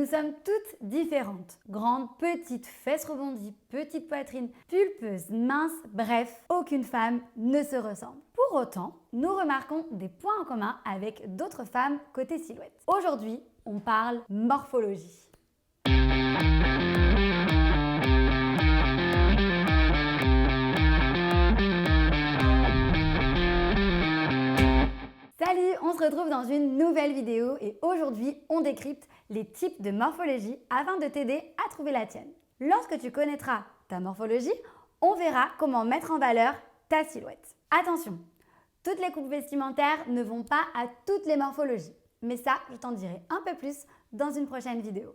Nous sommes toutes différentes. Grandes, petites, fesses rebondies, petite poitrine, pulpeuse, mince, bref, aucune femme ne se ressemble. Pour autant, nous remarquons des points en commun avec d'autres femmes côté silhouette. Aujourd'hui, on parle morphologie. Salut, on se retrouve dans une nouvelle vidéo et aujourd'hui, on décrypte les types de morphologie afin de t'aider à trouver la tienne. Lorsque tu connaîtras ta morphologie, on verra comment mettre en valeur ta silhouette. Attention, toutes les coupes vestimentaires ne vont pas à toutes les morphologies, mais ça, je t'en dirai un peu plus dans une prochaine vidéo.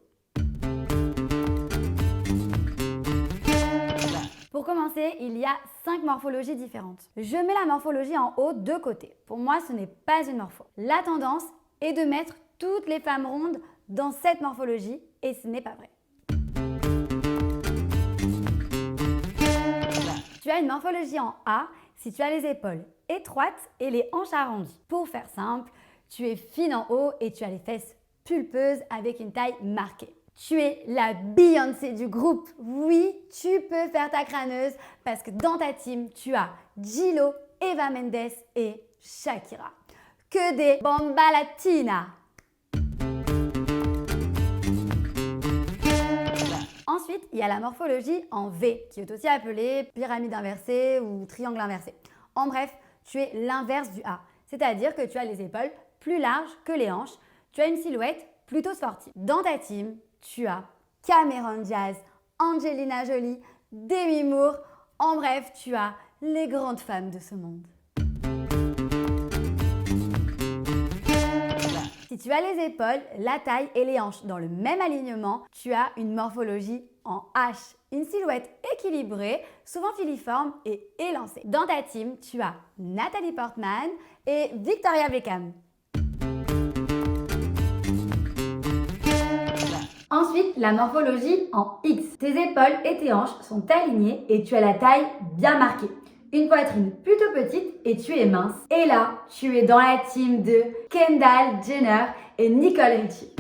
Pour commencer, il y a 5 morphologies différentes. Je mets la morphologie en haut de côté. Pour moi, ce n'est pas une morpho. La tendance est de mettre toutes les femmes rondes dans cette morphologie et ce n'est pas vrai. Tu as une morphologie en A si tu as les épaules étroites et les hanches arrondies. Pour faire simple, tu es fine en haut et tu as les fesses pulpeuses avec une taille marquée. Tu es la Beyoncé du groupe. Oui, tu peux faire ta crâneuse parce que dans ta team, tu as J.Lo, Eva Mendes et Shakira. Que des Bomba Latina. Ensuite, il y a la morphologie en V, qui est aussi appelée pyramide inversée ou triangle inversé. En bref, tu es l'inverse du A, c'est-à-dire que tu as les épaules plus larges que les hanches, tu as une silhouette plutôt sportive. Dans ta team, tu as Cameron Diaz, Angelina Jolie, Demi Moore, en bref, tu as les grandes femmes de ce monde. Si tu as les épaules, la taille et les hanches dans le même alignement, tu as une morphologie en H, une silhouette équilibrée, souvent filiforme et élancée. Dans ta team, tu as Natalie Portman et Victoria Beckham. Ensuite, la morphologie en X. Tes épaules et tes hanches sont alignées et tu as la taille bien marquée. Une poitrine plutôt petite et tu es mince. Et là, tu es dans la team de Kendall Jenner et Nicole Richie.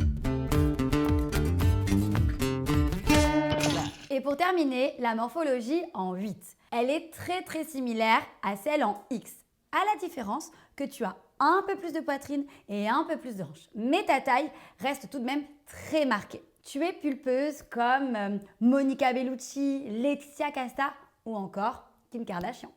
Et pour terminer, la morphologie en 8. Elle est très similaire à celle en X. À la différence que tu as un peu plus de poitrine et un peu plus de hanches. Mais ta taille reste tout de même très marquée. Tu es pulpeuse comme Monica Bellucci, Laetitia Casta ou encore Kim Kardashian.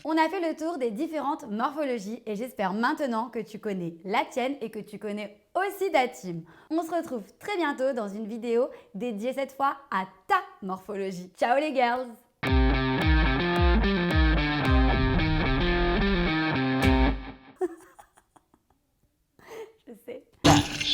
On a fait le tour des différentes morphologies et j'espère maintenant que tu connais la tienne et que tu connais aussi ta team. On se retrouve très bientôt dans une vidéo dédiée cette fois à ta morphologie. Ciao les girls!